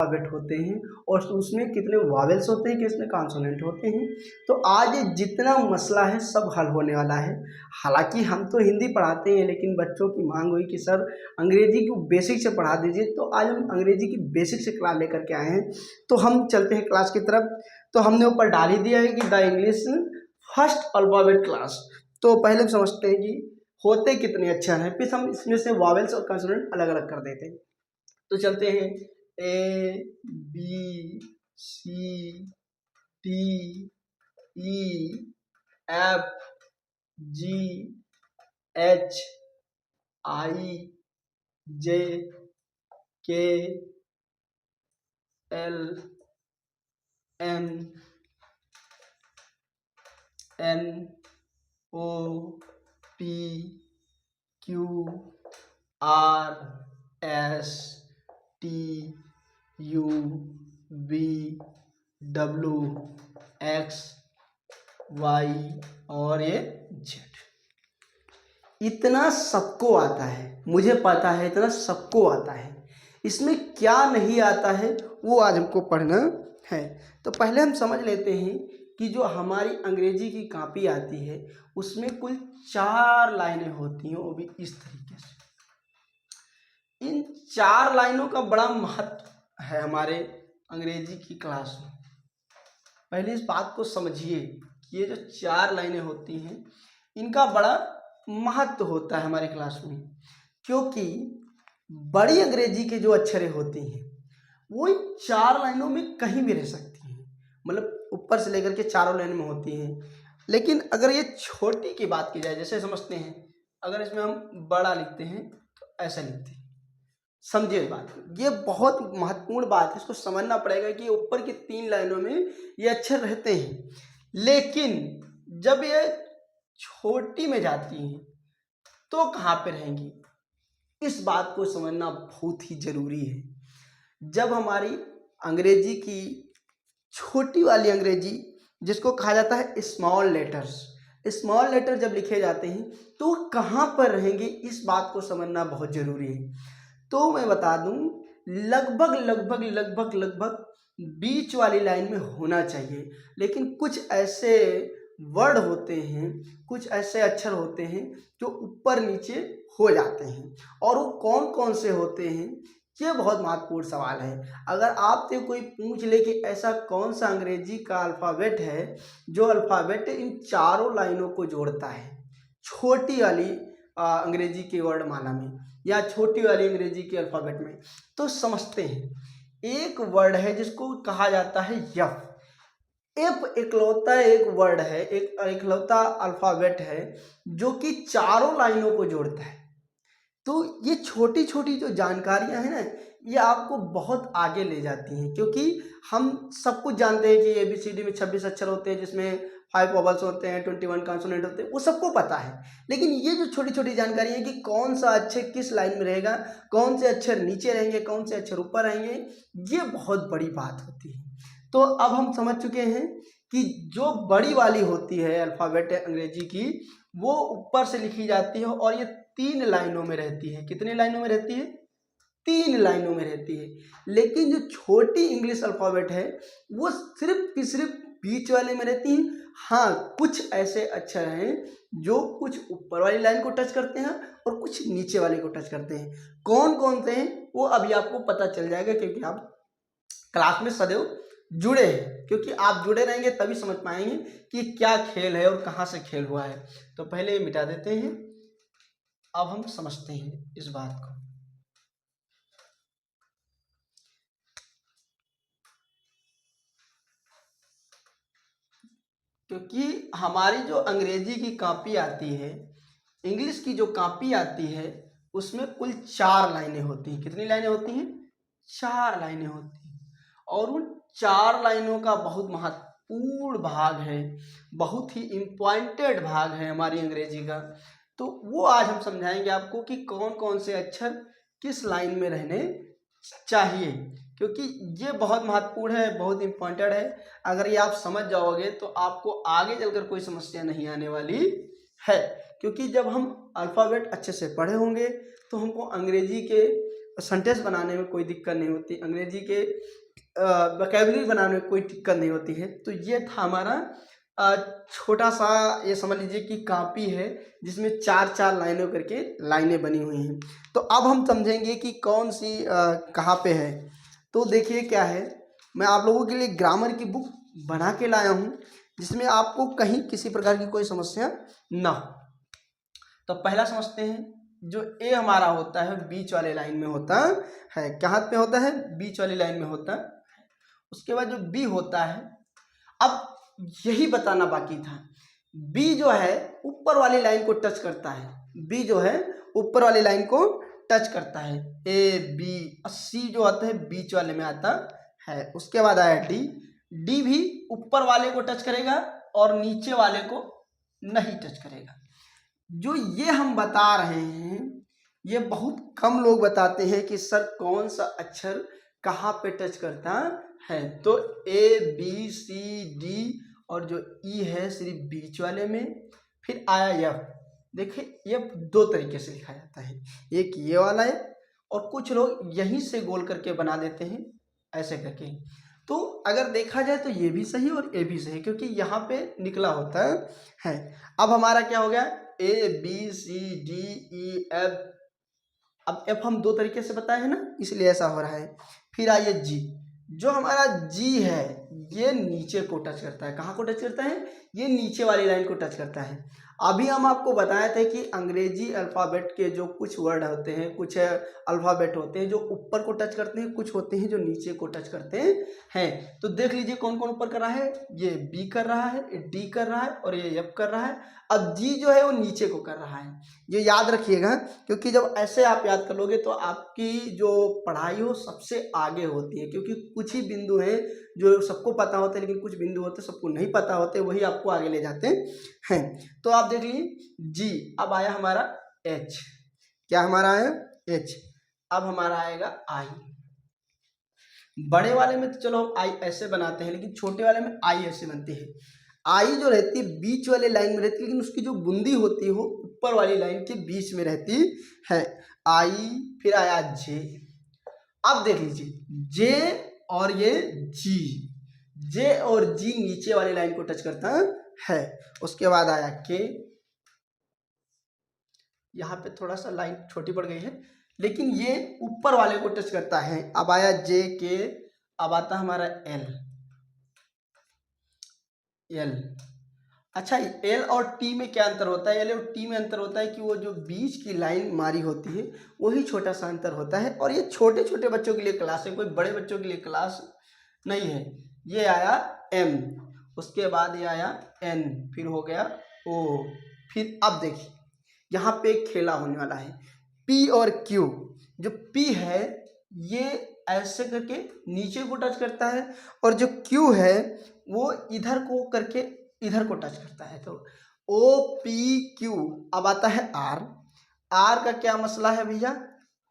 Alphabet होते हैं और उसमें कितने वावेल्स होते हैं, कितने कॉन्सोनेंट होते हैं। तो आज जितना मसला है सब हल होने वाला है। हालांकि हम तो हिंदी पढ़ाते हैं, लेकिन बच्चों की मांग हुई कि सर अंग्रेजी को बेसिक से पढ़ा दीजिए, तो आज हम अंग्रेजी की बेसिक से क्लास लेकर के आए हैं। तो हम चलते हैं क्लास की तरफ। तो हमने ऊपर डाल ही दिया है कि the English first alphabet class. तो पहले हम समझते हैं कि होते कितने अक्षर हैं, फिर हम इसमें से वावेल्स और कॉन्सोनेंट अलग अलग कर देते हैं। तो चलते हैं A B C D E F G H I J K L M N O P Q R S T U V W X Y और ये Z। इतना सबको आता है, मुझे पता है, इतना सबको आता है। इसमें क्या नहीं आता है वो आज हमको पढ़ना है। तो पहले हम समझ लेते हैं कि जो हमारी अंग्रेजी की कॉपी आती है उसमें कुल 4 लाइनें होती हैं, वो भी इस तरीके से। इन 4 लाइनों का बड़ा महत्व है हमारे अंग्रेजी की क्लास में। पहले इस बात को समझिए कि ये जो 4 लाइनें होती हैं इनका बड़ा महत्व होता है हमारी क्लास में, क्योंकि बड़ी अंग्रेजी के जो अक्षरें होती हैं वो इन 4 लाइनों में कहीं भी रह सकती हैं, मतलब ऊपर से लेकर के चारों लाइन में होती हैं। लेकिन अगर ये छोटी की बात की जाए, जैसे समझते हैं अगर इसमें हम बड़ा लिखते हैं तो ऐसा लिखते हैं। समझिए बात, ये बहुत महत्वपूर्ण बात है, इसको समझना पड़ेगा कि ऊपर की 3 लाइनों में ये अक्षर रहते हैं, लेकिन जब ये छोटी में जाती हैं तो कहाँ पे रहेंगी, इस बात को समझना बहुत ही जरूरी है। जब हमारी अंग्रेजी की छोटी वाली अंग्रेजी, जिसको कहा जाता है स्मॉल लेटर्स, स्मॉल लेटर जब लिखे जाते हैं तो कहाँ पर रहेंगे, इस बात को समझना बहुत जरूरी है। तो मैं बता दूं, लगभग लगभग लगभग लगभग बीच वाली लाइन में होना चाहिए। लेकिन कुछ ऐसे वर्ड होते हैं, कुछ ऐसे अक्षर होते हैं जो ऊपर नीचे हो जाते हैं, और वो कौन कौन से होते हैं, ये बहुत महत्वपूर्ण सवाल है। अगर आपसे कोई पूछ ले कि ऐसा कौन सा अंग्रेजी का अल्फ़ाबेट है जो अल्फ़ाबेट इन चारों लाइनों को जोड़ता है, छोटी वाली अंग्रेजी की वर्णमाला में या छोटी वाली अंग्रेजी के अल्फ़ाबेट में, तो समझते हैं। एक वर्ड है जिसको कहा जाता है यफ। एफ इकलौता एक वर्ड है, एक इकलौता अल्फ़ाबेट है जो कि चारों लाइनों को जोड़ता है। तो ये छोटी छोटी जो जानकारियां हैं ना, ये आपको बहुत आगे ले जाती हैं, क्योंकि हम सब कुछ जानते हैं कि ABCD में 26 अक्षर होते हैं, जिसमें 5 वोवल्स होते हैं, 21 कॉन्सोनेंट होते हैं, वो सबको पता है। लेकिन ये जो छोटी छोटी जानकारी है कि कौन सा अक्षर किस लाइन में रहेगा, कौन से अक्षर नीचे रहेंगे, कौन से अक्षर ऊपर रहेंगे, ये बहुत बड़ी बात होती है। तो अब हम समझ चुके हैं कि जो बड़ी वाली होती है अल्फ़ाबेट अंग्रेजी की, वो ऊपर से लिखी जाती है और ये 3 लाइनों में रहती है। कितनी लाइनों में रहती है? 3 लाइनों में रहती है। लेकिन जो छोटी इंग्लिश अल्फ़ाबेट है वो सिर्फ की सिर्फ बीच वाले में रहती है। हाँ, कुछ ऐसे अक्षर हैं जो कुछ ऊपर वाली लाइन को टच करते हैं और कुछ नीचे वाले को टच करते हैं। कौन कौन से हैं वो अभी आपको पता चल जाएगा, क्योंकि आप क्लास में सदैव जुड़े हैं, क्योंकि आप जुड़े रहेंगे तभी समझ पाएंगे कि क्या खेल है और कहाँ से खेल हुआ है। तो पहले ये मिटा देते हैं, अब हम समझते हैं इस बात को। क्योंकि हमारी जो अंग्रेजी की कॉपी आती है, इंग्लिश की जो कॉपी आती है, उसमें कुल 4 लाइनें होती हैं। कितनी लाइनें होती हैं? 4 लाइनें होती हैं। और उन 4 लाइनों का बहुत महत्वपूर्ण भाग है, बहुत ही इम्पॉर्टेंट भाग है हमारी अंग्रेजी का। तो वो आज हम समझाएंगे आपको कि कौन कौन से अक्षर किस लाइन में रहने चाहिए, क्योंकि ये बहुत महत्वपूर्ण है, बहुत इम्पॉर्टेंट है। अगर ये आप समझ जाओगे तो आपको आगे चलकर कोई समस्या नहीं आने वाली है, क्योंकि जब हम अल्फ़ाबेट अच्छे से पढ़े होंगे तो हमको अंग्रेजी के सेंटेंस बनाने में कोई दिक्कत नहीं होती, अंग्रेजी के वोकैबुलरी बनाने में कोई दिक्कत नहीं होती है। तो ये था हमारा छोटा सा, ये समझ लीजिए कि कॉपी है जिसमें 4-4 लाइनों करके लाइनें बनी हुई हैं। तो अब हम समझेंगे कि कौन सी कहाँ पे है। तो देखिए क्या है, मैं आप लोगों के लिए ग्रामर की बुक बना के लाया हूँ जिसमें आपको कहीं किसी प्रकार की कोई समस्या ना हो। तो पहला समझते हैं, जो ए हमारा होता है बीच वाले लाइन में होता है। क्या हाथ पे होता है? बीच वाली लाइन में होता है। उसके बाद जो बी होता है, अब यही बताना बाकी था, बी जो है ऊपर वाली लाइन को टच करता है। बी जो है ऊपर वाली लाइन को टच करता है। ए बी, सी जो आता है बीच वाले में आता है। उसके बाद आया डी, डी भी ऊपर वाले को टच करेगा और नीचे वाले को नहीं टच करेगा। जो ये हम बता रहे हैं, ये बहुत कम लोग बताते हैं कि सर कौन सा अक्षर कहाँ पे टच करता है। तो ए बी सी डी और जो ई है सिर्फ बीच वाले में। फिर आया एफ। देखिए एफ 2 तरीके से लिखा जाता है, एक ये वाला है और कुछ लोग यहीं से गोल करके बना देते हैं ऐसे करके। तो अगर देखा जाए तो ये भी सही और ये भी सही, क्योंकि यहाँ पे निकला होता है। अब हमारा क्या हो गया, A B C D E F. अब एफ हम 2 तरीके से बताए हैं ना, इसलिए ऐसा हो रहा है। फिर आइए जी, जो हमारा जी है ये नीचे को टच करता है। कहाँ को टच करता है? ये नीचे वाली लाइन को टच करता है। अभी हम आपको बताए थे कि अंग्रेजी अल्फ़ाबेट के जो कुछ वर्ड होते हैं, कुछ अल्फ़ाबेट होते हैं जो ऊपर को टच करते हैं, कुछ होते हैं जो नीचे को टच करते हैं। तो देख लीजिए कौन कौन ऊपर कर रहा है, ये बी कर रहा है, ये डी कर रहा है और ये एफ कर रहा है। अब जी जो है वो नीचे को कर रहा है। ये याद रखिएगा, क्योंकि जब ऐसे आप याद कर लोगे तो आपकी जो पढ़ाई हो सबसे आगे होती है। क्योंकि कुछ ही बिंदु हैं जो सबको पता होते हैं, लेकिन कुछ बिंदु होते सबको नहीं पता होते, वही आपको आगे ले जाते हैं। तो आप देख लीजिए जी, अब आया हमारा एच। क्या हमारा आया? एच। अब हमारा आएगा आई। बड़े वाले में तो चलो हम आई ऐसे बनाते हैं, लेकिन छोटे वाले में आई ऐसे बनती है। आई जो रहती है बीच वाले लाइन में रहती है, लेकिन उसकी जो बूंदी होती है वो ऊपर वाली लाइन के बीच में रहती है। आई। फिर आया जे। अब देख लीजिए जे और ये जी, जे और जी नीचे वाली लाइन को टच करता है। उसके बाद आया के। यहाँ पे थोड़ा सा लाइन छोटी पड़ गई है, लेकिन ये ऊपर वाले को टच करता है। अब आया जे के। अब आता हमारा एल। एल। अच्छा, एल और टी में क्या अंतर होता है? एल और टी में अंतर होता है कि वो जो बीच की लाइन मारी होती है वही छोटा सा अंतर होता है। और ये छोटे छोटे बच्चों के लिए क्लास है, कोई बड़े बच्चों के लिए क्लास नहीं है। ये आया एम, उसके बाद ये आया एन, फिर हो गया ओ। फिर अब देखिए यहाँ पे खेला होने वाला है, पी और क्यू। जो पी है ये ऐसे करके नीचे को टच करता है और जो क्यू है वो इधर को करके इधर को टच करता है। तो ओ पी क्यू। अब आता है आर। आर का क्या मसला है भैया?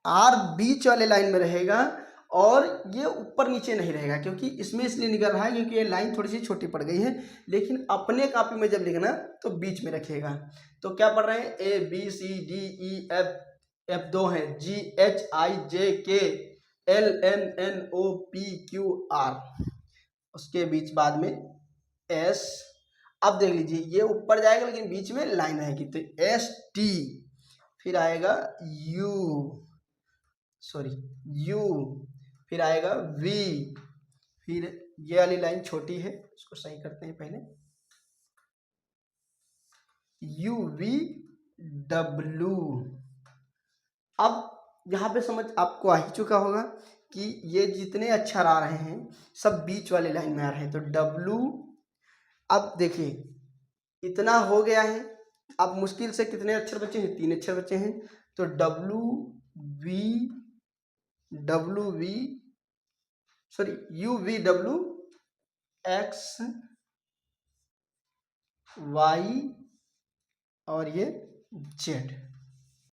आर बीच वाले लाइन में रहेगा और ये ऊपर नीचे नहीं रहेगा, क्योंकि इसमें इसलिए निकल रहा है क्योंकि ये लाइन थोड़ी सी छोटी पड़ गई है। लेकिन अपने कॉपी में जब लिखना तो बीच में रखिएगा। तो क्या पढ़ रहे हैं? A B C D E F. F 2 है, G H I J K L M N O P Q R. उसके बीच बाद में एस। अब देख लीजिए ये ऊपर जाएगा लेकिन बीच में लाइन आएगी, तो एस टी। फिर आएगा यू, सॉरी यू। फिर आएगा वी। फिर ये वाली लाइन छोटी है, इसको सही करते हैं पहले। You V W. अब यहाँ पे समझ आपको आ ही चुका होगा कि ये जितने अक्षर आ रहे हैं सब बीच वाले लाइन में आ रहे हैं। तो डब्ल्यू। अब देखिए इतना हो गया है। अब मुश्किल से कितने अक्षर बचे हैं? 3 अक्षर बचे हैं। तो W V sorry U V W X Y और ये जेड।